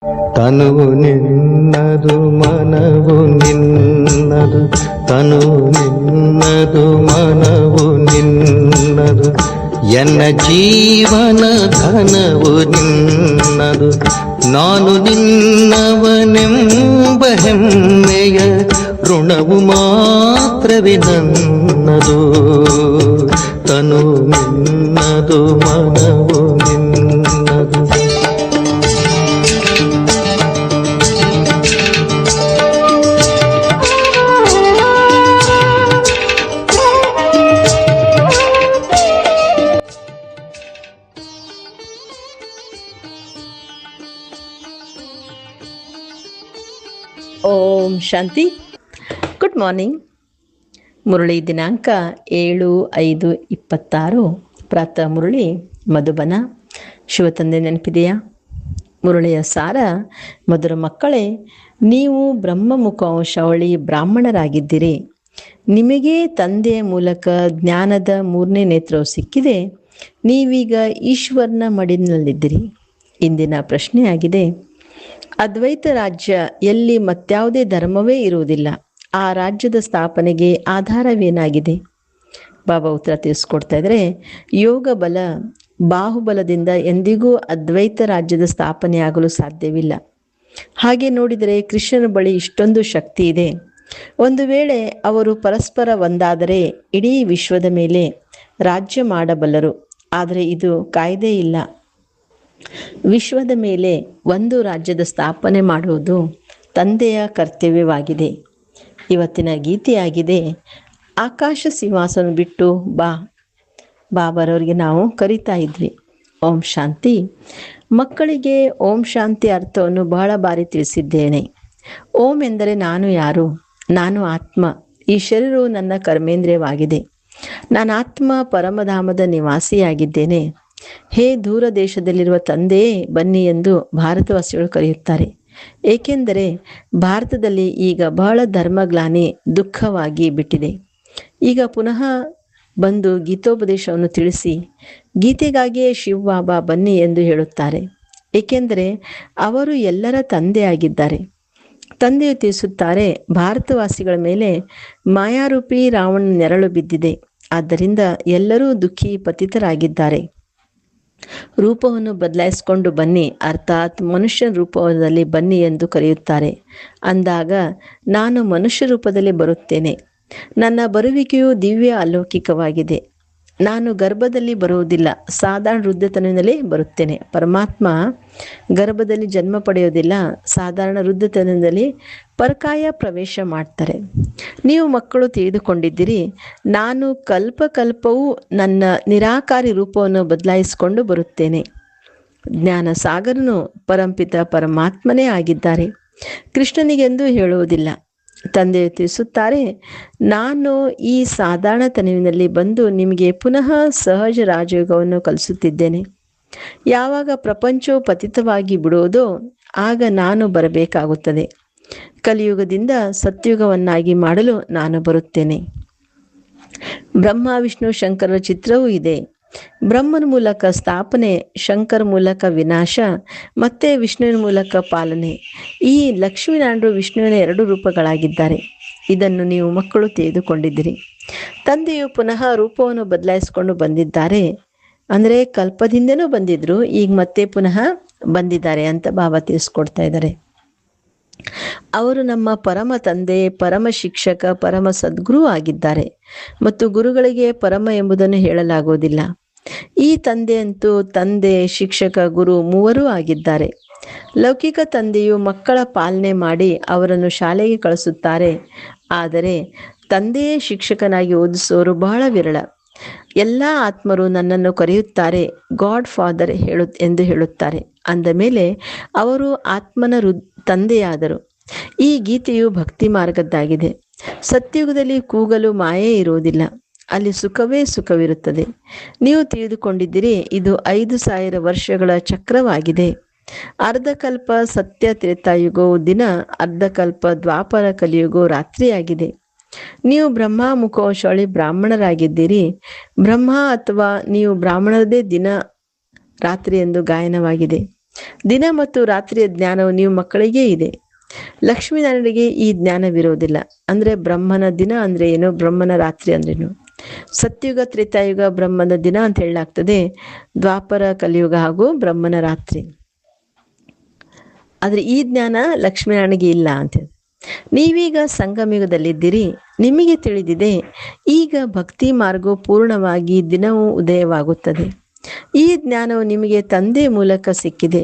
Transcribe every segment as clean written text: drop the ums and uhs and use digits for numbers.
ತನುವು ನಿನ್ನದು ಮನವು ನಿನ್ನದು, ತನುವು ನಿನ್ನದು ಮನವು ನಿನ್ನದು, ಎನ್ನ ಜೀವನ ಘನವು ನಿನ್ನದು. ನಾನು ನಿನ್ನವನೆಂಬ ಹೆಮ್ಮೆಯ ಋಣವು ಮಾತ್ರವೇ ನನ್ನದು. ತನು ನಿನ್ನದು ಮನವು ನಿನ್ನದು. ಓಂ ಶಾಂತಿ. Good morning. ಮುರಳಿ ದಿನಾಂಕ 7/5/26. ಪ್ರಾತಃ ಮುರಳಿ ಮಧುಬನ. ಶಿವತಂದೆ ನೆನಪಿದೆಯಾ? ಮುರಳಿಯ ಸಾರ: ಮಧುರ ಮಕ್ಕಳೇ, ನೀವು ಬ್ರಹ್ಮಮುಖಾಂಶಾವಳಿ ಬ್ರಾಹ್ಮಣರಾಗಿದ್ದೀರಿ. ನಿಮಗೆ ತಂದೆಯ ಮೂಲಕ ಜ್ಞಾನದ 3ನೇ ನೇತ್ರವು ಸಿಕ್ಕಿದೆ. ನೀವೀಗ ಈಶ್ವರನ ಮಡಿಲಿನಲ್ಲಿದ್ದೀರಿ. ಇಂದಿನ ಪ್ರಶ್ನೆಯಾಗಿದೆ: ಅದ್ವೈತ ರಾಜ್ಯ ಎಲ್ಲಿ ಮತ್ಯಾವುದೇ ಧರ್ಮವೇ ಇರುವುದಿಲ್ಲ, ಆ ರಾಜ್ಯದ ಸ್ಥಾಪನೆಗೆ ಆಧಾರವೇನಾಗಿದೆ? ಬಾಬಾ ಉತ್ತರ ತಿಳಿಸ್ಕೊಡ್ತಾ ಇದ್ದಾರೆ. ಯೋಗ ಬಲ, ಬಾಹುಬಲದಿಂದ ಎಂದಿಗೂ ಅದ್ವೈತ ರಾಜ್ಯದ ಸ್ಥಾಪನೆಯಾಗಲು ಸಾಧ್ಯವಿಲ್ಲ. ಹಾಗೆ ನೋಡಿದರೆ ಕೃಷ್ಣನ ಬಳಿ ಇಷ್ಟೊಂದು ಶಕ್ತಿ ಇದೆ. ಒಂದು ವೇಳೆ ಅವರು ಪರಸ್ಪರ ಒಂದಾದರೆ ಇಡೀ ವಿಶ್ವದ ಮೇಲೆ ರಾಜ್ಯ ಮಾಡಬಲ್ಲರು. ಆದರೆ ಇದು ಕಾಯ್ದೆ ಇಲ್ಲ. ವಿಶ್ವದ ಮೇಲೆ ಒಂದು ರಾಜ್ಯದ ಸ್ಥಾಪನೆ ಮಾಡುವುದು ತಂದೆಯ ಕರ್ತವ್ಯವಾಗಿದೆ. ಇವತ್ತಿನ ಗೀತೆಯಾಗಿದೆ: ಆಕಾಶ ಸಿಂಹಾಸನ ಬಿಟ್ಟು ಬಾ. ಬಾಬಾರವರಿಗೆ ನಾವು ಕರಿತಾ ಇದ್ವಿ. ಓಂ ಶಾಂತಿ. ಮಕ್ಕಳಿಗೆ ಓಂ ಶಾಂತಿ ಅರ್ಥವನ್ನು ಬಹಳ ಬಾರಿ ತಿಳಿಸಿದ್ದೇನೆ. ಓಂ ಎಂದರೆ ನಾನು ಯಾರು? ನಾನು ಆತ್ಮ. ಈ ಶರೀರವು ನನ್ನ ಕರ್ಮೇಂದ್ರಿಯವಾಗಿದೆ. ನಾನು ಆತ್ಮ ಪರಮಧಾಮದ ನಿವಾಸಿಯಾಗಿದ್ದೇನೆ. ಹೇ ದೂರ ದೇಶದಲ್ಲಿರುವ ತಂದೆಯೇ ಬನ್ನಿ ಎಂದು ಭಾರತವಾಸಿಗಳು ಕರೆಯುತ್ತಾರೆ. ಏಕೆಂದರೆ ಭಾರತದಲ್ಲಿ ಈಗ ಬಹಳ ಧರ್ಮಗ್ಲಾನಿ ದುಃಖವಾಗಿ ಬಿಟ್ಟಿದೆ. ಈಗ ಪುನಃ ಬಂದು ಗೀತೋಪದೇಶವನ್ನು ತಿಳಿಸಿ ಗೀತೆಗಾಗಿಯೇ ಶಿವ ಬಾಬಾ ಬನ್ನಿ ಎಂದು ಹೇಳುತ್ತಾರೆ. ಏಕೆಂದರೆ ಅವರು ಎಲ್ಲರ ತಂದೆಯಾಗಿದ್ದಾರೆ. ತಂದೆಯು ತಿಳಿಸುತ್ತಾರೆ, ಭಾರತವಾಸಿಗಳ ಮೇಲೆ ಮಾಯಾರೂಪಿ ರಾವಣನ ನೆರಳು ಬಿದ್ದಿದೆ. ಆದ್ದರಿಂದ ಎಲ್ಲರೂ ದುಃಖಿ ಪತಿತರಾಗಿದ್ದಾರೆ. ರೂಪವನ್ನು ಬದಲಾಯಿಸಿಕೊಂಡು ಬನ್ನಿ, ಅರ್ಥಾತ್ ಮನುಷ್ಯ ರೂಪದಲ್ಲಿ ಬನ್ನಿ ಎಂದು ಕರೆಯುತ್ತಾರೆ. ಅಂದಾಗ ನಾನು ಮನುಷ್ಯ ರೂಪದಲ್ಲಿ ಬರುತ್ತೇನೆ. ನನ್ನ ಬರುವಿಕೆಯು ದಿವ್ಯ ಅಲೌಕಿಕವಾಗಿದೆ. ನಾನು ಗರ್ಭದಲ್ಲಿ ಬರುವುದಿಲ್ಲ, ಸಾಧಾರಣ ವೃದ್ಧತನದಲ್ಲಿ ಬರುತ್ತೇನೆ. ಪರಮಾತ್ಮ ಗರ್ಭದಲ್ಲಿ ಜನ್ಮ ಪಡೆಯೋದಿಲ್ಲ, ಸಾಧಾರಣ ವೃದ್ಧತನದಲ್ಲಿ ಪರಕಾಯ ಪ್ರವೇಶ ಮಾಡ್ತಾರೆ. ನೀವು ಮಕ್ಕಳು ತಿಳಿದುಕೊಂಡಿದ್ದೀರಿ, ನಾನು ಕಲ್ಪಕಲ್ಪವೂ ನನ್ನ ನಿರಾಕಾರಿ ರೂಪವನ್ನು ಬದಲಾಯಿಸಿಕೊಂಡು ಬರುತ್ತೇನೆ. ಜ್ಞಾನ ಸಾಗರನು ಪರಂಪಿತ ಪರಮಾತ್ಮನೇ ಆಗಿದ್ದಾರೆ. ಕೃಷ್ಣನಿಗೆಂದೂ ಹೇಳುವುದಿಲ್ಲ. ತಂದೆಯು ತಿಳಿಸುತ್ತಾರೆ, ನಾನು ಈ ಸಾಧಾರಣ ತನುವಿನಲ್ಲಿ ಬಂದು ನಿಮಗೆ ಪುನಃ ಸಹಜ ರಾಜಯೋಗವನ್ನು ಕಲಿಸುತ್ತಿದ್ದೇನೆ. ಯಾವಾಗ ಪ್ರಪಂಚವು ಪತಿತವಾಗಿ ಬಿಡುವುದೋ ಆಗ ನಾನು ಬರಬೇಕಾಗುತ್ತದೆ. ಕಲಿಯುಗದಿಂದ ಸತ್ಯುಗವನ್ನಾಗಿ ಮಾಡಲು ನಾನು ಬರುತ್ತೇನೆ. ಬ್ರಹ್ಮ ವಿಷ್ಣು ಶಂಕರರ ಚಿತ್ರವೂ ಇದೆ. ಬ್ರಹ್ಮನ ಮೂಲಕ ಸ್ಥಾಪನೆ, ಶಂಕರ ಮೂಲಕ ವಿನಾಶ, ಮತ್ತೆ ವಿಷ್ಣುವಿನ ಮೂಲಕ ಪಾಲನೆ. ಈ ಲಕ್ಷ್ಮೀನಾರಾಯಣರು ವಿಷ್ಣುವಿನ 2 ರೂಪಗಳಾಗಿದ್ದಾರೆ. ಇದನ್ನು ನೀವು ಮಕ್ಕಳು ತಿಳಿದುಕೊಂಡಿದ್ದೀರಿ. ತಂದೆಯು ಪುನಃ ರೂಪವನ್ನು ಬದಲಾಯಿಸಿಕೊಂಡು ಬಂದಿದ್ದಾರೆ. ಅಂದರೆ ಕಲ್ಪದಿಂದನೂ ಬಂದಿದ್ರು, ಈಗ ಮತ್ತೆ ಪುನಃ ಬಂದಿದ್ದಾರೆ ಅಂತ ಬಾಬಾ ತಿಳಿಸ್ಕೊಡ್ತಾ ಇದ್ದಾರೆ. ಅವರು ನಮ್ಮ ಪರಮ ತಂದೆ, ಪರಮ ಶಿಕ್ಷಕ, ಪರಮ ಸದ್ಗುರು ಆಗಿದ್ದಾರೆ. ಮತ್ತು ಗುರುಗಳಿಗೆ ಪರಮ ಎಂಬುದನ್ನು ಹೇಳಲಾಗುವುದಿಲ್ಲ. ಈ ತಂದೆಯಂತೂ ತಂದೆ, ಶಿಕ್ಷಕ, ಗುರು ಮೂವರೂ ಆಗಿದ್ದಾರೆ. ಲೌಕಿಕ ತಂದೆಯು ಮಕ್ಕಳ ಪಾಲನೆ ಮಾಡಿ ಅವರನ್ನು ಶಾಲೆಗೆ ಕಳಿಸುತ್ತಾರೆ. ಆದರೆ ತಂದೆಯೇ ಶಿಕ್ಷಕನಾಗಿ ಓದಿಸುವವರು ಬಹಳ ವಿರಳ. ಎಲ್ಲ ಆತ್ಮರು ನನ್ನನ್ನು ಕರೆಯುತ್ತಾರೆ ಗಾಡ್ ಫಾದರ್ ಎಂದು ಹೇಳುತ್ತಾರೆ. ಅಂದ ಮೇಲೆ ಅವರು ಆತ್ಮನ ತಂದೆಯಾದರು. ಈ ಗೀತೆಯು ಭಕ್ತಿ ಮಾರ್ಗದ್ದಾಗಿದೆ. ಸತ್ಯುಗದಲ್ಲಿ ಕೂಗಲು ಮಾಯೇ ಇರುವುದಿಲ್ಲ, ಅಲ್ಲಿ ಸುಖವೇ ಸುಖವಿರುತ್ತದೆ. ನೀವು ತಿಳಿದುಕೊಂಡಿದ್ದೀರಿ, ಇದು 5000 ವರ್ಷಗಳ ಚಕ್ರವಾಗಿದೆ. ಅರ್ಧಕಲ್ಪ ಸತ್ಯ ತ್ರೇತಾಯುಗವು ದಿನ, ಅರ್ಧಕಲ್ಪ ದ್ವಾಪರ ಕಲಿಯುಗವು ರಾತ್ರಿಯಾಗಿದೆ. ನೀವು ಬ್ರಹ್ಮ ಮುಖೋಶಾಳಿ ಬ್ರಾಹ್ಮಣರಾಗಿದ್ದೀರಿ. ಬ್ರಹ್ಮ ಅಥವಾ ನೀವು ಬ್ರಾಹ್ಮಣರದೇ ದಿನ ರಾತ್ರಿ ಎಂದು ಗಾಯನವಾಗಿದೆ. ದಿನ ಮತ್ತು ರಾತ್ರಿಯ ಜ್ಞಾನವು ನೀವು ಮಕ್ಕಳಿಗೆ ಇದೆ. ಲಕ್ಷ್ಮೀನಾರಾಯಣರಿಗೆ ಈ ಜ್ಞಾನವಿರೋದಿಲ್ಲ. ಅಂದ್ರೆ ಬ್ರಹ್ಮನ ದಿನ ಅಂದ್ರೆ ಏನು, ಬ್ರಹ್ಮನ ರಾತ್ರಿ ಅಂದ್ರೇನು. ಸತ್ಯುಗ, ತ್ರೇತಾಯುಗ ಬ್ರಹ್ಮನ ದಿನ ಅಂತ ಹೇಳಲಾಗ್ತದೆ, ದ್ವಾಪರ ಕಲಿಯುಗ ಹಾಗೂ ಬ್ರಹ್ಮನ ರಾತ್ರಿ. ಆದ್ರೆ ಈ ಜ್ಞಾನ ಲಕ್ಷ್ಮೀನಾರಾಯಣಗೆ ಇಲ್ಲ ಅಂತ. ನೀವೀಗ ಸಂಗಮಯುಗದಲ್ಲಿದ್ದೀರಿ. ನಿಮಗೆ ತಿಳಿದಿದೆ, ಈಗ ಭಕ್ತಿ ಮಾರ್ಗವು ಪೂರ್ಣವಾಗಿ ದಿನವೂ ಉದಯವಾಗುತ್ತದೆ. ಈ ಜ್ಞಾನವು ನಿಮಗೆ ತಂದೆ ಮೂಲಕ ಸಿಕ್ಕಿದೆ.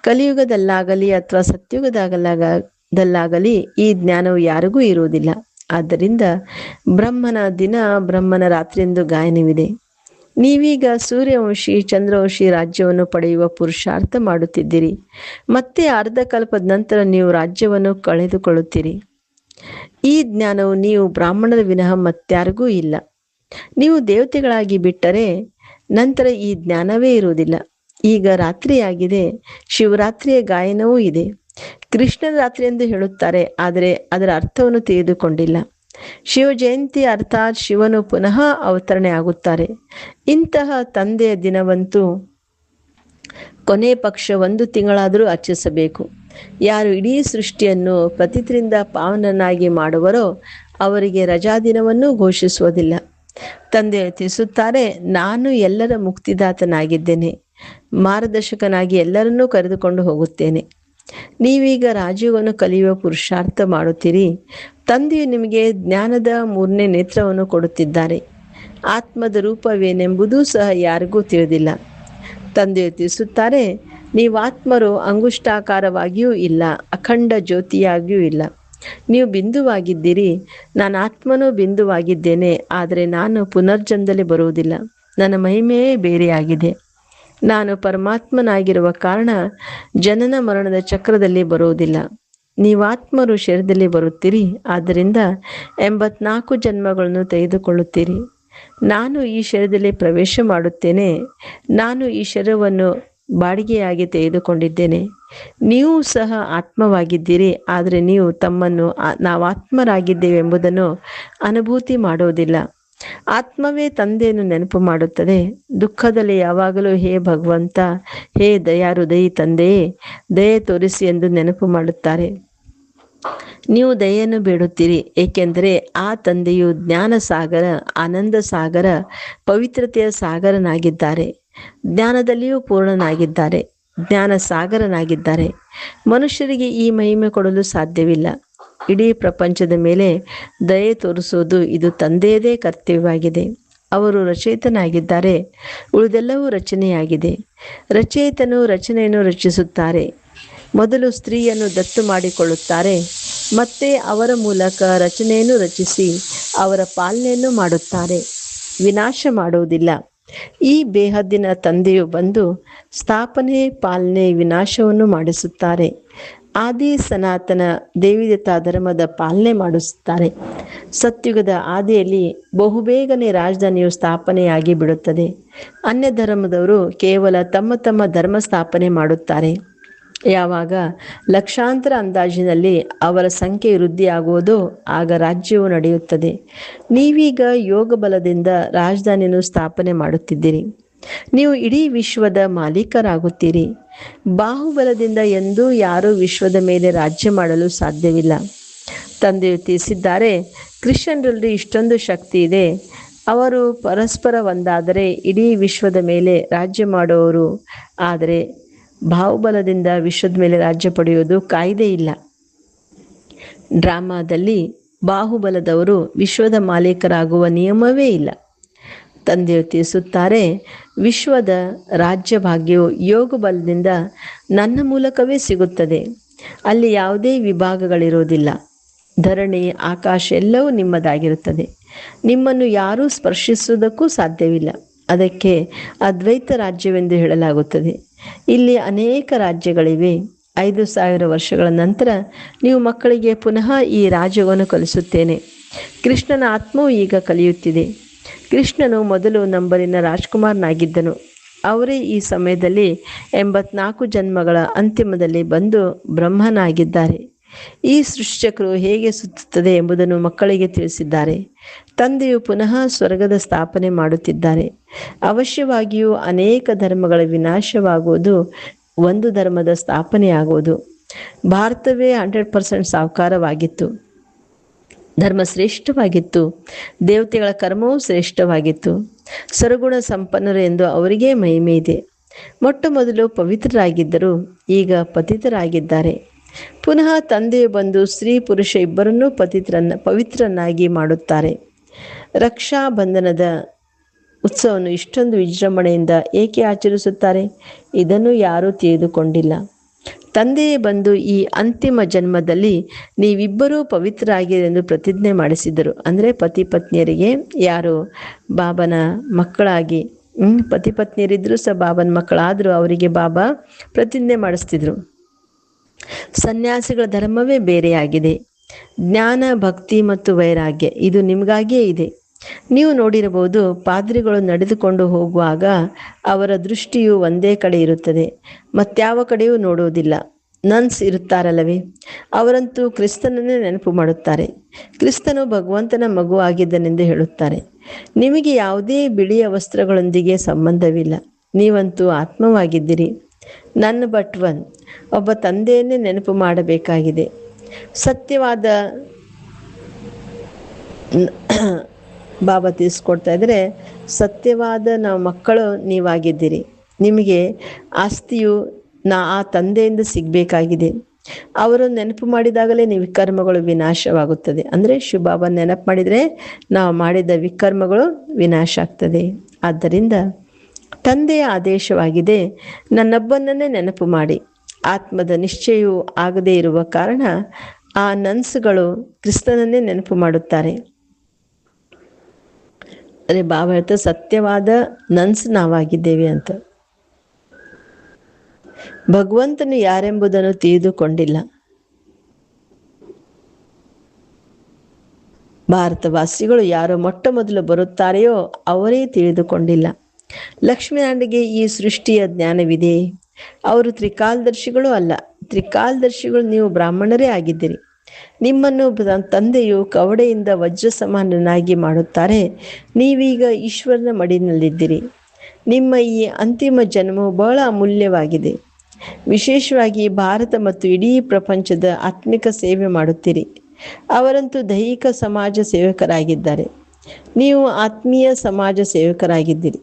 ಕಲಿಯುಗದಲ್ಲಾಗಲಿ ಅಥವಾ ಸತ್ಯುಗದಲ್ಲಾಗಲಿ ಈ ಜ್ಞಾನವು ಯಾರಿಗೂ ಇರುವುದಿಲ್ಲ. ಆದ್ದರಿಂದ ಬ್ರಹ್ಮನ ದಿನ, ಬ್ರಹ್ಮನ ರಾತ್ರಿ ಎಂದು ಗಾಯನವಿದೆ. ನೀವೀಗ ಸೂರ್ಯವಂಶಿ, ಚಂದ್ರವಂಶಿ ರಾಜ್ಯವನ್ನು ಪಡೆಯುವ ಪುರುಷಾರ್ಥ ಮಾಡುತ್ತಿದ್ದೀರಿ. ಮತ್ತೆ ಅರ್ಧ ಕಲ್ಪದ ನಂತರ ನೀವು ರಾಜ್ಯವನ್ನು ಕಳೆದುಕೊಳ್ಳುತ್ತೀರಿ. ಈ ಜ್ಞಾನವು ನೀವು ಬ್ರಾಹ್ಮಣರ ವಿನಃ ಮತ್ಯಾರಿಗೂ ಇಲ್ಲ. ನೀವು ದೇವತೆಗಳಾಗಿ ಬಿಟ್ಟರೆ ನಂತರ ಈ ಜ್ಞಾನವೇ ಇರುವುದಿಲ್ಲ. ಈಗ ರಾತ್ರಿಯಾಗಿದೆ, ಶಿವರಾತ್ರಿಯ ಗಾಯನವೂ ಇದೆ. ಕೃಷ್ಣನ ರಾತ್ರಿ ಎಂದು ಹೇಳುತ್ತಾರೆ, ಆದರೆ ಅದರ ಅರ್ಥವನ್ನು ತಿಳಿದುಕೊಂಡಿಲ್ಲ. ಶಿವ ಜಯಂತಿ ಅರ್ಥಾತ್ ಶಿವನು ಪುನಃ ಅವತರಣೆ ಆಗುತ್ತಾರೆ. ಇಂತಹ ತಂದೆಯ ದಿನವಂತೂ ಕೊನೆ ಪಕ್ಷ 1 ತಿಂಗಳಾದರೂ ಅರ್ಚಿಸಬೇಕು. ಯಾರು ಇಡೀ ಸೃಷ್ಟಿಯನ್ನು ಪತಿತರಿಂದ ಪಾವನನಾಗಿ ಮಾಡುವರೋ ಅವರಿಗೆ ರಜಾದಿನವನ್ನೂ ಘೋಷಿಸುವುದಿಲ್ಲ. ತಂದೆ ತಿಳಿಸುತ್ತಾರೆ, ನಾನು ಎಲ್ಲರ ಮುಕ್ತಿದಾತನಾಗಿದ್ದೇನೆ, ಮಾರ್ಗದರ್ಶಕನಾಗಿ ಎಲ್ಲರನ್ನೂ ಕರೆದುಕೊಂಡು ಹೋಗುತ್ತೇನೆ. ನೀವೀಗ ರಾಜ್ಯವನ್ನು ಕಲಿಯುವ ಪುರುಷಾರ್ಥ ಮಾಡುತ್ತೀರಿ. ತಂದೆಯು ನಿಮಗೆ ಜ್ಞಾನದ 3ನೇ ನೇತ್ರವನ್ನು ಕೊಡುತ್ತಿದ್ದಾರೆ. ಆತ್ಮದ ರೂಪವೇನೆಂಬುದೂ ಸಹ ಯಾರಿಗೂ ತಿಳಿದಿಲ್ಲ. ತಂದೆಯು ತಿಳಿಸುತ್ತಾರೆ, ನೀವಾತ್ಮರು ಅಂಗುಷ್ಟಾಕಾರವಾಗಿಯೂ ಇಲ್ಲ, ಅಖಂಡ ಜ್ಯೋತಿಯಾಗಿಯೂ ಇಲ್ಲ. ನೀವು ಬಿಂದುವಾಗಿದ್ದೀರಿ. ನಾನು ಆತ್ಮನೂ ಬಿಂದುವಾಗಿದ್ದೇನೆ, ಆದರೆ ನಾನು ಪುನರ್ಜನ್ಮದಲ್ಲಿ ಬರುವುದಿಲ್ಲ. ನನ್ನ ಮಹಿಮೆಯೇ ಬೇರೆಯಾಗಿದೆ. ನಾನು ಪರಮಾತ್ಮನಾಗಿರುವ ಕಾರಣ ಜನನ ಮರಣದ ಚಕ್ರದಲ್ಲಿ ಬರುವುದಿಲ್ಲ. ನೀವಾತ್ಮರು ಶರೀರದಲ್ಲಿ ಬರುತ್ತೀರಿ. ಆದ್ದರಿಂದ 84 ಜನ್ಮಗಳನ್ನು ತೆಗೆದುಕೊಳ್ಳುತ್ತೀರಿ. ನಾನು ಈ ಶರೀರದಲ್ಲಿ ಪ್ರವೇಶ ಮಾಡುತ್ತೇನೆ. ನಾನು ಈ ಶರೀರವನ್ನು ಬಾಡಿಗೆಯಾಗಿ ತೆಗೆದುಕೊಂಡಿದ್ದೇನೆ. ನೀವು ಸಹ ಆತ್ಮವಾಗಿದ್ದೀರಿ, ಆದರೆ ನೀವು ತಮ್ಮನ್ನು ನಾವಾತ್ಮರಾಗಿದ್ದೇವೆ ಎಂಬುದನ್ನು ಅನುಭೂತಿ ಮಾಡುವುದಿಲ್ಲ. ಆತ್ಮವೇ ತಂದೆಯನ್ನು ನೆನಪು ಮಾಡುತ್ತದೆ. ದುಃಖದಲ್ಲಿ ಯಾವಾಗಲೂ ಹೇ ಭಗವಂತ, ಹೇ ದಯಾಹೃದಯಿ ತಂದೆಯೇ, ದಯೆ ತೋರಿಸಿ ಎಂದು ನೆನಪು ಮಾಡುತ್ತಾರೆ. ನೀವು ದಯೆಯನ್ನು ಬೇಡುತ್ತೀರಿ, ಏಕೆಂದರೆ ಆ ತಂದೆಯು ಜ್ಞಾನ ಸಾಗರ, ಆನಂದ ಸಾಗರ, ಪವಿತ್ರತೆಯ ಸಾಗರನಾಗಿದ್ದಾರೆ. ಜ್ಞಾನದಲ್ಲಿಯೂ ಪೂರ್ಣನಾಗಿದ್ದಾರೆ, ಜ್ಞಾನ ಸಾಗರನಾಗಿದ್ದಾರೆ. ಮನುಷ್ಯರಿಗೆ ಈ ಮಹಿಮೆ ಕೊಡಲು ಸಾಧ್ಯವಿಲ್ಲ. ಇಡೀ ಪ್ರಪಂಚದ ಮೇಲೆ ದಯೆ ತೋರಿಸುವುದು ಇದು ತಂದೆಯದೇ ಕರ್ತವ್ಯವಾಗಿದೆ. ಅವರು ರಚಯಿತನಾಗಿದ್ದಾರೆ, ಉಳಿದೆಲ್ಲವೂ ರಚನೆಯಾಗಿದೆ. ರಚಯಿತನು ರಚನೆಯನ್ನು ರಚಿಸುತ್ತಾರೆ. ಮೊದಲು ಸ್ತ್ರೀಯನ್ನು ದತ್ತು ಮಾಡಿಕೊಳ್ಳುತ್ತಾರೆ, ಮತ್ತೆ ಅವರ ಮೂಲಕ ರಚನೆಯನ್ನು ರಚಿಸಿ ಅವರ ಪಾಲನೆಯನ್ನು ಮಾಡುತ್ತಾರೆ, ವಿನಾಶ ಮಾಡುವುದಿಲ್ಲ. ಈ ಬೇಹದ್ದಿನ ತಂದೆಯು ಬಂದು ಸ್ಥಾಪನೆ, ಪಾಲನೆ, ವಿನಾಶವನ್ನು ಮಾಡಿಸುತ್ತಾರೆ. ಆದಿ ಸನಾತನ ದೇವಿದತ್ತ ಧರ್ಮದ ಪಾಲನೆ ಮಾಡಿಸುತ್ತಾರೆ. ಸತ್ಯುಗದ ಆದಿಯಲ್ಲಿ ಬಹುಬೇಗನೆ ರಾಜಧಾನಿಯು ಸ್ಥಾಪನೆಯಾಗಿ ಬಿಡುತ್ತದೆ. ಅನ್ಯ ಧರ್ಮದವರು ಕೇವಲ ತಮ್ಮ ತಮ್ಮ ಧರ್ಮ ಸ್ಥಾಪನೆ ಮಾಡುತ್ತಾರೆ. ಯಾವಾಗ ಲಕ್ಷಾಂತರ ಅಂದಾಜಿನಲ್ಲಿ ಅವರ ಸಂಖ್ಯೆ ವೃದ್ಧಿಯಾಗುವುದೋ ಆಗ ರಾಜ್ಯವು ನಡೆಯುತ್ತದೆ. ನೀವೀಗ ಯೋಗ ಬಲದಿಂದ ರಾಜಧಾನಿಯನ್ನು ಸ್ಥಾಪನೆ ಮಾಡುತ್ತಿದ್ದೀರಿ. ನೀವು ಇಡೀ ವಿಶ್ವದ ಮಾಲೀಕರಾಗುತ್ತೀರಿ. ಬಾಹುಬಲದಿಂದ ಎಂದೂ ಯಾರೂ ವಿಶ್ವದ ಮೇಲೆ ರಾಜ್ಯ ಮಾಡಲು ಸಾಧ್ಯವಿಲ್ಲ. ತಂದೆಯು ತಿಳಿಸಿದ್ದಾರೆ, ಕ್ರಿಶ್ಚಿಯನ್ರಲ್ಲಿ ಇಷ್ಟೊಂದು ಶಕ್ತಿ ಇದೆ. ಅವರು ಪರಸ್ಪರ ಒಂದಾದರೆ ಇಡೀ ವಿಶ್ವದ ಮೇಲೆ ರಾಜ್ಯ ಮಾಡುವವರು. ಆದರೆ ಬಾಹುಬಲದಿಂದ ವಿಶ್ವದ ಮೇಲೆ ರಾಜ್ಯ ಪಡೆಯುವುದು ಕಾಯ್ದೆ ಇಲ್ಲ. ಡ್ರಾಮಾದಲ್ಲಿ ಬಾಹುಬಲದವರು ವಿಶ್ವದ ಮಾಲೀಕರಾಗುವ ನಿಯಮವೇ ಇಲ್ಲ. ತಂದೆಯು ತಿಳಿಸುತ್ತಾರೆ, ವಿಶ್ವದ ರಾಜ್ಯ ಭಾಗ್ಯವು ಯೋಗ ಬಲದಿಂದ ನನ್ನ ಮೂಲಕವೇ ಸಿಗುತ್ತದೆ. ಅಲ್ಲಿ ಯಾವುದೇ ವಿಭಾಗಗಳಿರುವುದಿಲ್ಲ. ಧರಣಿ, ಆಕಾಶ ಎಲ್ಲವೂ ನಿಮ್ಮದಾಗಿರುತ್ತದೆ. ನಿಮ್ಮನ್ನು ಯಾರೂ ಸ್ಪರ್ಶಿಸುವುದಕ್ಕೂ ಸಾಧ್ಯವಿಲ್ಲ. ಅದಕ್ಕೆ ಅದ್ವೈತ ರಾಜ್ಯವೆಂದು ಹೇಳಲಾಗುತ್ತದೆ. ಇಲ್ಲಿ ಅನೇಕ ರಾಜ್ಯಗಳಿವೆ. 5000 ವರ್ಷಗಳ ನಂತರ ನೀವು ಮಕ್ಕಳಿಗೆ ಪುನಃ ಈ ರಾಜ್ಯವನ್ನು ಕಲಿಸುತ್ತೇನೆ. ಕೃಷ್ಣನ ಆತ್ಮವು ಈಗ ಕಲಿಯುತ್ತಿದೆ. ಕೃಷ್ಣನು ಮೊದಲು ನಂಬರಿನ ರಾಜ್ಕುಮಾರನಾಗಿದ್ದನು. ಅವರೇ ಈ ಸಮಯದಲ್ಲಿ 84 ಜನ್ಮಗಳ ಅಂತಿಮದಲ್ಲಿ ಬಂದು ಬ್ರಹ್ಮನಾಗಿದ್ದಾರೆ. ಈ ಸೃಷ್ಟಿಚಕ್ರವು ಹೇಗೆ ಸುತ್ತುತ್ತದೆ ಎಂಬುದನ್ನು ಮಕ್ಕಳಿಗೆ ತಿಳಿಸಿದ್ದಾರೆ. ತಂದೆಯು ಪುನಃ ಸ್ವರ್ಗದ ಸ್ಥಾಪನೆ ಮಾಡುತ್ತಿದ್ದಾರೆ. ಅವಶ್ಯವಾಗಿಯೂ ಅನೇಕ ಧರ್ಮಗಳ ವಿನಾಶವಾಗುವುದು ಒಂದು ಧರ್ಮದ ಸ್ಥಾಪನೆಯಾಗುವುದು. ಭಾರತವೇ 100% ಸಾಕಾರವಾಗಿತ್ತು. ಧರ್ಮ ಶ್ರೇಷ್ಠವಾಗಿತ್ತು. ದೇವತೆಗಳ ಕರ್ಮವೂ ಶ್ರೇಷ್ಠವಾಗಿತ್ತು. ಸರುಗುಣ ಸಂಪನ್ನರು ಎಂದು ಅವರಿಗೆ ಮಹಿಮೆ ಇದೆ. ಮೊಟ್ಟ ಮೊದಲು ಪವಿತ್ರರಾಗಿದ್ದರು, ಈಗ ಪತಿತರಾಗಿದ್ದಾರೆ. ಪುನಃ ತಂದೆಯು ಬಂದು ಸ್ತ್ರೀ ಪುರುಷ ಇಬ್ಬರನ್ನೂ ಪವಿತ್ರನಾಗಿ ಮಾಡುತ್ತಾರೆ. ರಕ್ಷಾ ಬಂಧನದ ಉತ್ಸವವನ್ನು ಇಷ್ಟೊಂದು ವಿಜೃಂಭಣೆಯಿಂದ ಏಕೆ ಆಚರಿಸುತ್ತಾರೆ? ಇದನ್ನು ಯಾರೂ ತಿಳಿದುಕೊಂಡಿಲ್ಲ. ತಂದೆಯೇ ಬಂದು ಈ ಅಂತಿಮ ಜನ್ಮದಲ್ಲಿ ನೀವಿಬ್ಬರೂ ಪವಿತ್ರರಾಗಿರಿ ಎಂದು ಪ್ರತಿಜ್ಞೆ ಮಾಡಿಸಿದರು. ಅಂದರೆ ಪತಿ ಪತ್ನಿಯರಿಗೆ ಯಾರು ಬಾಬನ ಮಕ್ಕಳಾಗಿ ಪತಿ ಪತ್ನಿಯರಿದ್ದರೂ ಸಹ ಬಾಬನ ಮಕ್ಕಳಾದರೂ ಅವರಿಗೆ ಬಾಬಾ ಪ್ರತಿಜ್ಞೆ ಮಾಡಿಸ್ತಿದ್ರು. ಸನ್ಯಾಸಿಗಳ ಧರ್ಮವೇ ಬೇರೆಯಾಗಿದೆ. ಜ್ಞಾನ, ಭಕ್ತಿ ಮತ್ತು ವೈರಾಗ್ಯ ಇದು ನಿಮಗಾಗಿಯೇ ಇದೆ. ನೀವು ನೋಡಿರಬಹುದು, ಪಾದ್ರಿಗಳು ನಡೆದುಕೊಂಡು ಹೋಗುವಾಗ ಅವರ ದೃಷ್ಟಿಯು ಒಂದೇ ಕಡೆ ಇರುತ್ತದೆ, ಮತ್ಯಾವ ಕಡೆಯೂ ನೋಡುವುದಿಲ್ಲ. ನನ್ಸ್ ಇರುತ್ತಾರಲ್ಲವೇ, ಅವರಂತೂ ಕ್ರಿಸ್ತನನ್ನೇ ನೆನಪು ಮಾಡುತ್ತಾರೆ. ಕ್ರಿಸ್ತನು ಭಗವಂತನ ಮಗು ಆಗಿದ್ದನೆಂದು ಹೇಳುತ್ತಾರೆ. ನಿಮಗೆ ಯಾವುದೇ ಬಿಳಿಯ ವಸ್ತ್ರಗಳೊಂದಿಗೆ ಸಂಬಂಧವಿಲ್ಲ. ನೀವಂತೂ ಆತ್ಮವಾಗಿದ್ದೀರಿ. ನನ್ನ ಬಟ್ ಒನ್, ಒಬ್ಬ ತಂದೆಯನ್ನೇ ನೆನಪು ಮಾಡಬೇಕಾಗಿದೆ. ಸತ್ಯವಾದ ಬಾಬಾ ತಿಳಿಸ್ಕೊಡ್ತಾ ಇದ್ದಾರೆ, ಸತ್ಯವಾದ ನಾವು ಮಕ್ಕಳು ನೀವಾಗಿದ್ದೀರಿ. ನಿಮಗೆ ಆಸ್ತಿಯು ಆ ತಂದೆಯಿಂದ ಸಿಗಬೇಕಾಗಿದೆ. ಅವರು ನೆನಪು ಮಾಡಿದಾಗಲೇ ನೀವು ವಿಕರ್ಮಗಳು ವಿನಾಶವಾಗುತ್ತದೆ. ಅಂದರೆ ಶಿವಬಾಬಾ ನೆನಪು ಮಾಡಿದರೆ ನಾವು ಮಾಡಿದ ವಿಕರ್ಮಗಳು ವಿನಾಶ ಆಗ್ತದೆ. ಆದ್ದರಿಂದ ತಂದೆಯ ಆದೇಶವಾಗಿದೆ, ನನ್ನೊಬ್ಬನನ್ನೇ ನೆನಪು ಮಾಡಿ. ಆತ್ಮದ ನಿಶ್ಚಯವು ಆಗದೇ ಇರುವ ಕಾರಣ ಆ ನನ್ಸ್ಗಳು ಕ್ರಿಸ್ತನನ್ನೇ ನೆನಪು ಮಾಡುತ್ತಾರೆ. ಅದೇ ಬಾಬಾ ಹೇಳ್ತಾರೆ, ಸತ್ಯವಾದ ನನ್ಸ್ ನಾವಾಗಿದ್ದೇವೆ ಅಂತ. ಭಗವಂತನು ಯಾರೆಂಬುದನ್ನು ತಿಳಿದುಕೊಂಡಿಲ್ಲ. ಭಾರತವಾಸಿಗಳು ಯಾರು ಮೊಟ್ಟ ಮೊದಲು ಬರುತ್ತಾರೆಯೋ ಅವರೇ ತಿಳಿದುಕೊಂಡಿಲ್ಲ. ಲಕ್ಷ್ಮೀನಾರಾಯಣಗೆ ಈ ಸೃಷ್ಟಿಯ ಜ್ಞಾನವಿದೆ. ಅವರು ತ್ರಿಕಾಲದರ್ಶಿಗಳು ಅಲ್ಲ. ತ್ರಿಕಾಲದರ್ಶಿಗಳು ನೀವು ಬ್ರಾಹ್ಮಣರೇ ಆಗಿದ್ದೀರಿ. ನಿಮ್ಮನ್ನು ತಂದೆಯು ಕವಡೆಯಿಂದ ವಜ್ರ ಸಮಾನನಾಗಿ ಮಾಡುತ್ತಾರೆ. ನೀವೀಗ ಈಶ್ವರನ ಮಡಿನಲ್ಲಿದ್ದೀರಿ. ನಿಮ್ಮ ಈ ಅಂತಿಮ ಜನ್ಮವು ಬಹಳ ಅಮೂಲ್ಯವಾಗಿದೆ. ವಿಶೇಷವಾಗಿ ಭಾರತ ಮತ್ತು ಇಡೀ ಪ್ರಪಂಚದ ಆತ್ಮಿಕ ಸೇವೆ ಮಾಡುತ್ತೀರಿ. ಅವರಂತೂ ದೈಹಿಕ ಸಮಾಜ ಸೇವಕರಾಗಿದ್ದಾರೆ. ನೀವು ಆತ್ಮೀಯ ಸಮಾಜ ಸೇವಕರಾಗಿದ್ದೀರಿ.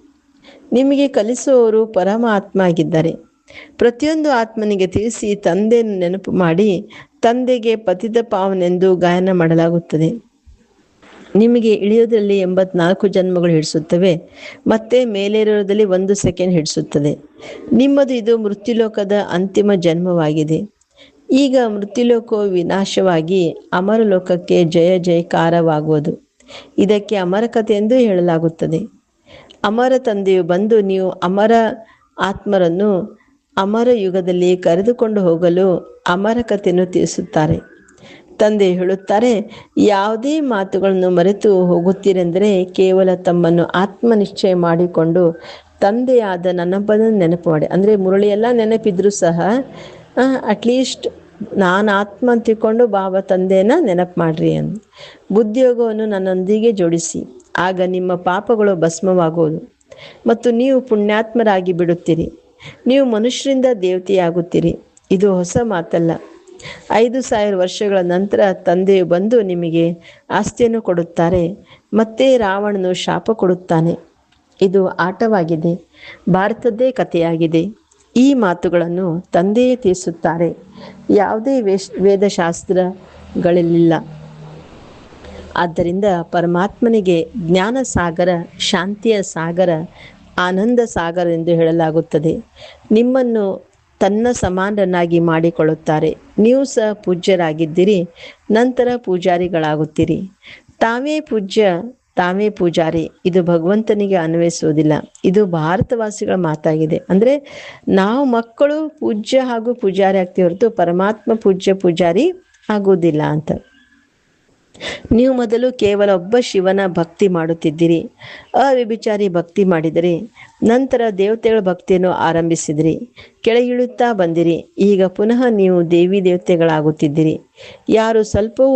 ನಿಮಗೆ ಕಲಿಸುವವರು ಪರಮಾತ್ಮ ಆಗಿದ್ದಾರೆ. ಪ್ರತಿಯೊಂದು ಆತ್ಮನಿಗೆ ತಿಳಿಸಿ ತಂದೆಯನ್ನು ನೆನಪು ಮಾಡಿ, ತಂದೆಗೆ ಪತಿತ ಪಾವನೆಂದು ಗಾಯನ ಮಾಡಲಾಗುತ್ತದೆ. ನಿಮಗೆ ಇಳಿಯೋದ್ರಲ್ಲಿ 84 ಜನ್ಮಗಳು ಹಿಡಿಸುತ್ತವೆ, ಮತ್ತೆ ಮೇಲೇರೋದ್ರಲ್ಲಿ 1 ಸೆಕೆಂಡ್ ಹಿಡಿಸುತ್ತದೆ. ನಿಮ್ಮದು ಇದು ಮೃತ್ಯುಲೋಕದ ಅಂತಿಮ ಜನ್ಮವಾಗಿದೆ. ಈಗ ಮೃತ್ಯುಲೋಕವು ವಿನಾಶವಾಗಿ ಅಮರ ಲೋಕಕ್ಕೆ ಜಯ ಜಯಕಾರವಾಗುವುದು. ಇದಕ್ಕೆ ಅಮರ ಕಥೆ ಎಂದು ಹೇಳಲಾಗುತ್ತದೆ. ಅಮರ ತಂದೆಯು ಬಂದು ನೀವು ಅಮರ ಆತ್ಮರನ್ನು ಅಮರ ಯುಗದಲ್ಲಿ ಕರೆದುಕೊಂಡು ಹೋಗಲು ಅಮರ ಕಥೆಯನ್ನು ತಿಳಿಸುತ್ತಾರೆ. ತಂದೆ ಹೇಳುತ್ತಾರೆ, ಯಾವುದೇ ಮಾತುಗಳನ್ನು ಮರೆತು ಹೋಗುತ್ತೀರೆಂದರೆ ಕೇವಲ ತಮ್ಮನ್ನು ಆತ್ಮನಿಶ್ಚಯ ಮಾಡಿಕೊಂಡು ತಂದೆಯಾದ ನನ್ನೊಬ್ಬನನ್ನು ನೆನಪು ಮಾಡಿ. ಅಂದರೆ ಮುರಳಿಯೆಲ್ಲ ನೆನಪಿದ್ರೂ ಸಹ ಅಟ್ಲೀಸ್ಟ್ ನಾನು ಆತ್ಮ ಅಂತ ತಿಳ್ಕೊಂಡು ಬಾಬಾ ತಂದೆಯನ್ನು ನೆನಪು ಮಾಡ್ರಿ ಅಂದು ಬುದ್ಧಿಯೋಗವನ್ನು ನನ್ನೊಂದಿಗೆ ಜೋಡಿಸಿ. ಆಗ ನಿಮ್ಮ ಪಾಪಗಳು ಭಸ್ಮವಾಗುವುದು ಮತ್ತು ನೀವು ಪುಣ್ಯಾತ್ಮರಾಗಿ ಬಿಡುತ್ತೀರಿ. ನೀವು ಮನುಷ್ಯರಿಂದ ದೇವತೆಯಾಗುತ್ತೀರಿ. ಇದು ಹೊಸ ಮಾತಲ್ಲ. 5000 ವರ್ಷಗಳ ನಂತರ ತಂದೆಯು ಬಂದು ನಿಮಗೆ ಆಸ್ತಿಯನ್ನು ಕೊಡುತ್ತಾರೆ. ಮತ್ತೆ ರಾವಣನು ಶಾಪ ಕೊಡುತ್ತಾನೆ. ಇದು ಆಟವಾಗಿದೆ, ಭಾರತದ್ದೇ ಕಥೆಯಾಗಿದೆ. ಈ ಮಾತುಗಳನ್ನು ತಂದೆಯೇ ತಿಳಿಸುತ್ತಾರೆ. ಯಾವುದೇ ವೇದಶಾಸ್ತ್ರಗಳಿಲ್ಲ. ಆದ್ದರಿಂದ ಪರಮಾತ್ಮನಿಗೆ ಜ್ಞಾನ ಸಾಗರ, ಶಾಂತಿಯ ಸಾಗರ, ಆನಂದ ಸಾಗರ ಎಂದು ಹೇಳಲಾಗುತ್ತದೆ. ನಿಮ್ಮನ್ನು ತನ್ನ ಸಮಾನರನ್ನಾಗಿ ಮಾಡಿಕೊಳ್ಳುತ್ತಾರೆ. ನೀವು ಸಹ ಪೂಜ್ಯರಾಗಿದ್ದೀರಿ, ನಂತರ ಪೂಜಾರಿಗಳಾಗುತ್ತೀರಿ. ತಾವೇ ಪೂಜ್ಯ, ತಾವೇ ಪೂಜಾರಿ. ಇದು ಭಗವಂತನಿಗೆ ಅನ್ವಯಿಸುವುದಿಲ್ಲ. ಇದು ಭಾರತವಾಸಿಗಳ ಮಾತಾಗಿದೆ. ಅಂದರೆ ನಾವು ಮಕ್ಕಳು ಪೂಜ್ಯ ಹಾಗೂ ಪೂಜಾರಿ ಆಗ್ತೀವಿ ಹೊರತು ಪರಮಾತ್ಮ ಪೂಜ್ಯ ಪೂಜಾರಿ ಆಗುವುದಿಲ್ಲ ಅಂತ. ನೀವು ಮೊದಲು ಕೇವಲ ಒಬ್ಬ ಶಿವನ ಭಕ್ತಿ ಮಾಡುತ್ತಿದ್ದೀರಿ. ಅವ್ಯಭಿಚಾರಿ ಭಕ್ತಿ ಮಾಡಿದರೆ ನಂತರ ದೇವತೆಗಳ ಭಕ್ತಿಯನ್ನು ಆರಂಭಿಸಿದಿರಿ. ಕೆಳಗಿಳುತ್ತಾ ಬಂದಿರಿ. ಈಗ ಪುನಃ ನೀವು ದೇವಿ ದೇವತೆಗಳಾಗುತ್ತಿದ್ದೀರಿ. ಯಾರು ಸ್ವಲ್ಪವೂ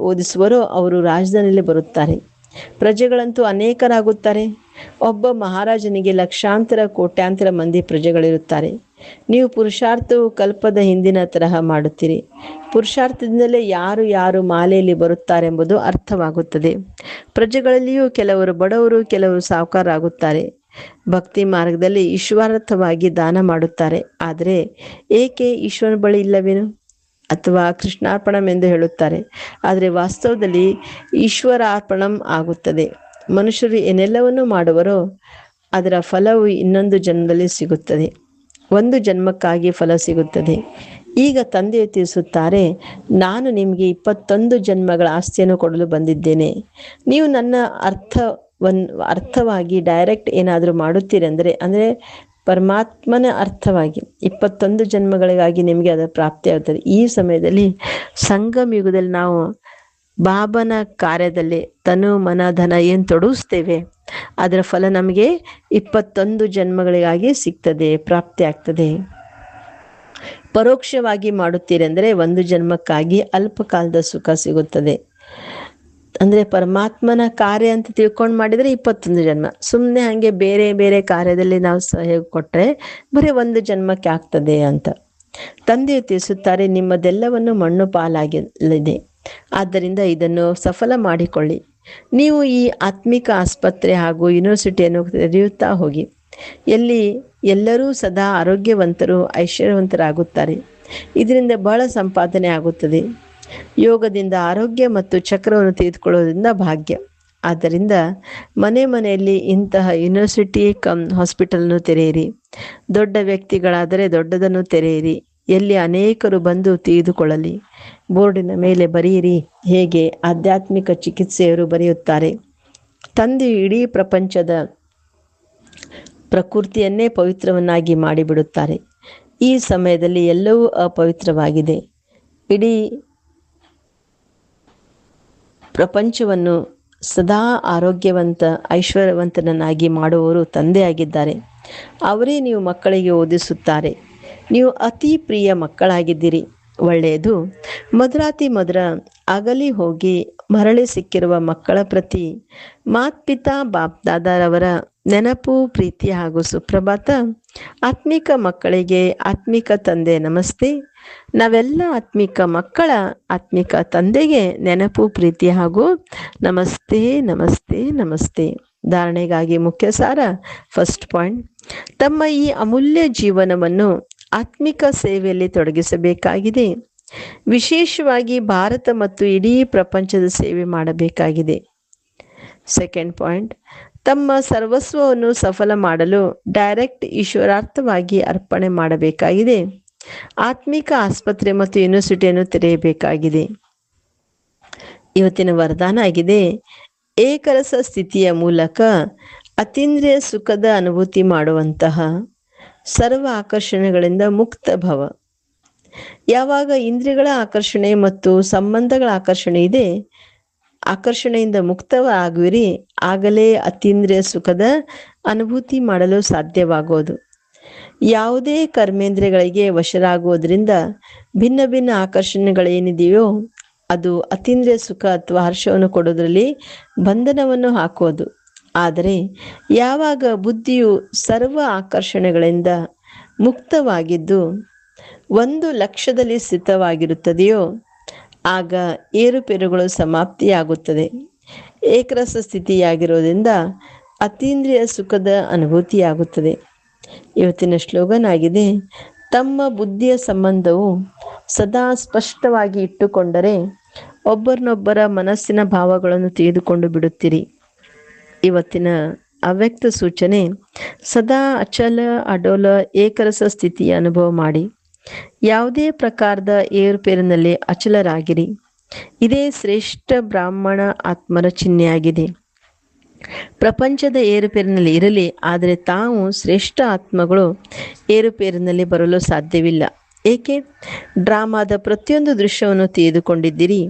ಓದಿಸುವರೋ ಅವರು ರಾಜಧಾನಿಯಲ್ಲಿ ಬರುತ್ತಾರೆ. ಪ್ರಜೆಗಳಂತೂ ಅನೇಕರಾಗುತ್ತಾರೆ. ಒಬ್ಬ ಮಹಾರಾಜನಿಗೆ ಲಕ್ಷಾಂತರ ಕೋಟ್ಯಾಂತರ ಮಂದಿ ಪ್ರಜೆಗಳಿರುತ್ತಾರೆ. ನೀವು ಪುರುಷಾರ್ಥವು ಕಲ್ಪದ ಹಿಂದಿನ ತರಹ ಮಾಡುತ್ತೀರಿ. ಪುರುಷಾರ್ಥದಿಂದಲೇ ಯಾರು ಯಾರು ಮಾಲೆಯಲ್ಲಿ ಬರುತ್ತಾರೆಂಬುದು ಅರ್ಥವಾಗುತ್ತದೆ. ಪ್ರಜೆಗಳಲ್ಲಿಯೂ ಕೆಲವರು ಬಡವರು, ಕೆಲವರು ಸಾಹುಕಾರರಾಗುತ್ತಾರೆ. ಭಕ್ತಿ ಮಾರ್ಗದಲ್ಲಿ ಈಶ್ವರಾರ್ಥವಾಗಿ ದಾನ ಮಾಡುತ್ತಾರೆ. ಆದರೆ ಏಕೆ ಈಶ್ವರನ ಬಳಿ ಇಲ್ಲವೇನು ಅಥವಾ ಕೃಷ್ಣಾರ್ಪಣಂ ಎಂದು ಹೇಳುತ್ತಾರೆ. ಆದರೆ ವಾಸ್ತವದಲ್ಲಿ ಈಶ್ವರಾರ್ಪಣಂ ಆಗುತ್ತದೆ. ಮನುಷ್ಯರು ಏನೆಲ್ಲವನ್ನೂ ಮಾಡುವರೋ ಅದರ ಫಲವು ಇನ್ನೊಂದು ಜನ್ಮದಲ್ಲಿ ಸಿಗುತ್ತದೆ. ಒಂದು ಜನ್ಮಕ್ಕಾಗಿ ಫಲ ಸಿಗುತ್ತದೆ. ಈಗ ತಂದೆಯು ತಿಳಿಸುತ್ತಾರೆ, ನಾನು ನಿಮಗೆ 21 ಜನ್ಮಗಳ ಆಸ್ತಿಯನ್ನು ಕೊಡಲು ಬಂದಿದ್ದೇನೆ. ನೀವು ನನ್ನ ಅರ್ಥವಾಗಿ ಡೈರೆಕ್ಟ್ ಏನಾದರೂ ಮಾಡುತ್ತೀರೆಂದರೆ, ಅಂದರೆ ಪರಮಾತ್ಮನ ಅರ್ಥವಾಗಿ 21 ಜನ್ಮಗಳಿಗಾಗಿ ನಿಮಗೆ ಅದರ ಪ್ರಾಪ್ತಿಯಾಗುತ್ತದೆ. ಈ ಸಮಯದಲ್ಲಿ ಸಂಗಮ ಯುಗದಲ್ಲಿ ನಾವು ಬಾಬನ ಕಾರ್ಯದಲ್ಲಿ ತನು ಮನ ಧನ ಏನು ತೊಡಗಿಸ್ತೇವೆ ಅದರ ಫಲ ನಮಗೆ 21 ಜನ್ಮಗಳಿಗಾಗಿ ಸಿಗ್ತದೆ, ಪ್ರಾಪ್ತಿ ಆಗ್ತದೆ. ಪರೋಕ್ಷವಾಗಿ ಮಾಡುತ್ತೀರೆಂದರೆ ಒಂದು ಜನ್ಮಕ್ಕಾಗಿ ಅಲ್ಪ ಕಾಲದ ಸುಖ ಸಿಗುತ್ತದೆ. ಅಂದರೆ ಪರಮಾತ್ಮನ ಕಾರ್ಯ ಅಂತ ತಿಳ್ಕೊಂಡು ಮಾಡಿದರೆ 21 ಜನ್ಮ. ಸುಮ್ಮನೆ ಹಾಗೆ ಬೇರೆ ಬೇರೆ ಕಾರ್ಯದಲ್ಲಿ ನಾವು ಸಹಯೋಗ ಕೊಟ್ಟರೆ ಬರೀ ಒಂದು ಜನ್ಮಕ್ಕೆ ಆಗ್ತದೆ ಅಂತ. ತಂದೆಯು ತಿಳಿಸುತ್ತಾರೆ, ನಿಮ್ಮದೆಲ್ಲವನ್ನು ಮಣ್ಣು ಪಾಲಾಗಲಿದೆ. ಆದ್ದರಿಂದ ಇದನ್ನು ಸಫಲ ಮಾಡಿಕೊಳ್ಳಿ. ನೀವು ಈ ಆತ್ಮಿಕ ಆಸ್ಪತ್ರೆ ಹಾಗೂ ಯೂನಿವರ್ಸಿಟಿಯನ್ನು ತೆರೆಯುತ್ತಾ ಹೋಗಿ. ಎಲ್ಲಿ ಎಲ್ಲರೂ ಸದಾ ಆರೋಗ್ಯವಂತರು, ಐಶ್ವರ್ಯವಂತರಾಗುತ್ತಾರೆ. ಇದರಿಂದ ಬಹಳ ಸಂಪಾದನೆ ಆಗುತ್ತದೆ. ಯೋಗದಿಂದ ಆರೋಗ್ಯ ಮತ್ತು ಚಕ್ರವನ್ನು ತೆಗೆದುಕೊಳ್ಳುವುದರಿಂದ ಭಾಗ್ಯ. ಆದ್ದರಿಂದ ಮನೆ ಮನೆಯಲ್ಲಿ ಇಂತಹ ಯೂನಿವರ್ಸಿಟಿ ಹಾಸ್ಪಿಟಲನ್ನು ತೆರೆಯಿರಿ. ದೊಡ್ಡ ವ್ಯಕ್ತಿಗಳಾದರೆ ದೊಡ್ಡದನ್ನು ತೆರೆಯಿರಿ. ಎಲ್ಲಿ ಅನೇಕರು ಬಂದು ತಿಳಿದುಕೊಳ್ಳಲಿ. ಬೋರ್ಡಿನ ಮೇಲೆ ಬರೆಯಿರಿ. ಹೇಗೆ ಆಧ್ಯಾತ್ಮಿಕ ಚಿಕಿತ್ಸೆಯವರು ಬರೆಯುತ್ತಾರೆ. ತಂದೆಯು ಇಡೀ ಪ್ರಪಂಚದ ಪ್ರಕೃತಿಯನ್ನೇ ಪವಿತ್ರವನ್ನಾಗಿ ಮಾಡಿಬಿಡುತ್ತಾರೆ. ಈ ಸಮಯದಲ್ಲಿ ಎಲ್ಲವೂ ಅಪವಿತ್ರವಾಗಿದೆ. ಇಡೀ ಪ್ರಪಂಚವನ್ನು ಸದಾ ಆರೋಗ್ಯವಂತ ಐಶ್ವರ್ಯವಂತನನ್ನಾಗಿ ಮಾಡುವವರು ತಂದೆಯಾಗಿದ್ದಾರೆ. ಅವರೇ ನೀವು ಮಕ್ಕಳಿಗೆ ಓದಿಸುತ್ತಾರೆ. ನೀವು ಅತಿ ಪ್ರಿಯ ಮಕ್ಕಳಾಗಿದ್ದೀರಿ. ಒಳ್ಳೆಯದು. ಮಧುರಾತಿ ಮಧುರ ಅಗಲಿ ಹೋಗಿ ಮರಳಿ ಸಿಕ್ಕಿರುವ ಮಕ್ಕಳ ಪ್ರತಿ ಮಾತ್ಪಿತಾ ಬಾಪ್ ದಾದಾರವರ ನೆನಪು, ಪ್ರೀತಿ ಹಾಗೂ ಸುಪ್ರಭಾತ. ಆತ್ಮಿಕ ಮಕ್ಕಳಿಗೆ ಆತ್ಮಿಕ ತಂದೆ ನಮಸ್ತೆ. ನಾವೆಲ್ಲ ಆತ್ಮಿಕ ಮಕ್ಕಳ ಆತ್ಮಿಕ ತಂದೆಗೆ ನೆನಪು, ಪ್ರೀತಿ ಹಾಗೂ ನಮಸ್ತೆ ನಮಸ್ತೆ ನಮಸ್ತೆ. ಧಾರಣೆಗಾಗಿ ಮುಖ್ಯ ಸಾರ. ಫಸ್ಟ್ ಪಾಯಿಂಟ್, ತಮ್ಮ ಈ ಅಮೂಲ್ಯ ಜೀವನವನ್ನು ಆತ್ಮಿಕ ಸೇವೆಯಲ್ಲಿ ತೊಡಗಿಸಬೇಕಾಗಿದೆ. ವಿಶೇಷವಾಗಿ ಭಾರತ ಮತ್ತು ಇಡೀ ಪ್ರಪಂಚದ ಸೇವೆ ಮಾಡಬೇಕಾಗಿದೆ. ಸೆಕೆಂಡ್ ಪಾಯಿಂಟ್, ತಮ್ಮ ಸರ್ವಸ್ವವನ್ನು ಸಫಲ ಮಾಡಲು ಡೈರೆಕ್ಟ್ ಈಶ್ವರಾರ್ಥವಾಗಿ ಅರ್ಪಣೆ ಮಾಡಬೇಕಾಗಿದೆ. ಆತ್ಮಿಕ ಆಸ್ಪತ್ರೆ ಮತ್ತು ಯೂನಿವರ್ಸಿಟಿಯನ್ನು ತೆರೆಯಬೇಕಾಗಿದೆ. ಇವತ್ತಿನ ವರದಾನ ಆಗಿದೆ, ಏಕರಸ ಸ್ಥಿತಿಯ ಮೂಲಕ ಅತೀಂದ್ರಿಯ ಸುಖದ ಅನುಭೂತಿ ಮಾಡುವಂತಹ ಸರ್ವ ಆಕರ್ಷಣೆಗಳಿಂದ ಮುಕ್ತ ಭವ. ಯಾವಾಗ ಇಂದ್ರಿಯಗಳ ಆಕರ್ಷಣೆ ಮತ್ತು ಸಂಬಂಧಗಳ ಆಕರ್ಷಣೆ ಇದೆ, ಆಕರ್ಷಣೆಯಿಂದ ಮುಕ್ತವಾಗುವಿರಿ, ಆಗಲೇ ಅತೀಂದ್ರಿಯ ಸುಖದ ಅನುಭೂತಿ ಮಾಡಲು ಸಾಧ್ಯವಾಗುವುದು. ಯಾವುದೇ ಕರ್ಮೇಂದ್ರಿಯಗಳಿಗೆ ವಶರಾಗುವುದರಿಂದ ಭಿನ್ನ ಭಿನ್ನ ಆಕರ್ಷಣೆಗಳೇನಿದೆಯೋ ಅದು ಅತೀಂದ್ರಿಯ ಸುಖ ಅಥವಾ ಹರ್ಷವನ್ನು ಕೊಡುವುದರಲ್ಲಿ ಬಂಧನವನ್ನು ಹಾಕುವುದು. ಆದರೆ ಯಾವಾಗ ಬುದ್ಧಿಯು ಸರ್ವ ಆಕರ್ಷಣೆಗಳಿಂದ ಮುಕ್ತವಾಗಿದ್ದು ಒಂದು ಲಕ್ಷ್ಯದಲ್ಲಿ ಸ್ಥಿತವಾಗಿರುತ್ತದೆಯೋ ಆಗ ಏರುಪೇರುಗಳು ಸಮಾಪ್ತಿಯಾಗುತ್ತದೆ. ಏಕರಸ ಸ್ಥಿತಿಯಾಗಿರೋದ್ರಿಂದ ಅತೀಂದ್ರಿಯ ಸುಖದ ಅನುಭೂತಿಯಾಗುತ್ತದೆ. ಇವತ್ತಿನ ಸ್ಲೋಗನ್ ಆಗಿದೆ, ತಮ್ಮ ಬುದ್ಧಿಯ ಸಂಬಂಧವು ಸದಾ ಸ್ಪಷ್ಟವಾಗಿ ಇಟ್ಟುಕೊಂಡರೆ ಒಬ್ಬರನ್ನೊಬ್ಬರ ಮನಸ್ಸಿನ ಭಾವಗಳನ್ನು ತಿಳಿದುಕೊಂಡು ಬಿಡುತ್ತೀರಿ. ಇವತ್ತಿನ ಅವ್ಯಕ್ತ ಸೂಚನೆ, ಸದಾ ಅಚಲ ಅಡೋಲ ಏಕರಸ ಸ್ಥಿತಿಯ ಅನುಭವ ಮಾಡಿ. ಯಾವುದೇ ಪ್ರಕಾರದ ಏರುಪೇರಿನಲ್ಲಿ ಅಚಲರಾಗಿರಿ. ಇದೇ ಶ್ರೇಷ್ಠ ಬ್ರಾಹ್ಮಣ ಆತ್ಮರ ಚಿಹ್ನೆಯಾಗಿದೆ. ಪ್ರಪಂಚದ ಏರುಪೇರಿನಲ್ಲಿ ಇರಲಿ, ಆದರೆ ತಾವು ಶ್ರೇಷ್ಠ ಆತ್ಮಗಳು ಏರುಪೇರಿನಲ್ಲಿ ಬರಲು ಸಾಧ್ಯವಿಲ್ಲ. ಏಕೆ? ಡ್ರಾಮಾದ ಪ್ರತಿಯೊಂದು ದೃಶ್ಯವನ್ನು ತಿಳಿದುಕೊಂಡಿದ್ದೀರಿ.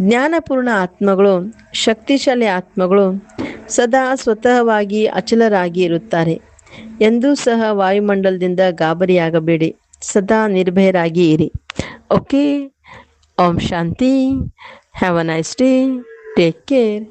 ಜ್ಞಾನಪೂರ್ಣ ಆತ್ಮಗಳು, ಶಕ್ತಿಶಾಲಿ ಆತ್ಮಗಳು ಸದಾ ಸ್ವತಃವಾಗಿ ಅಚಲರಾಗಿ ಇರುತ್ತಾರೆ. ಎಂದೂ ಸಹ ವಾಯುಮಂಡಲದಿಂದ ಗಾಬರಿಯಾಗಬೇಡಿ. ಸದಾ ನಿರ್ಭಯರಾಗಿ ಇರಿ. Okay. Om Shanti. Have a nice day. Take care.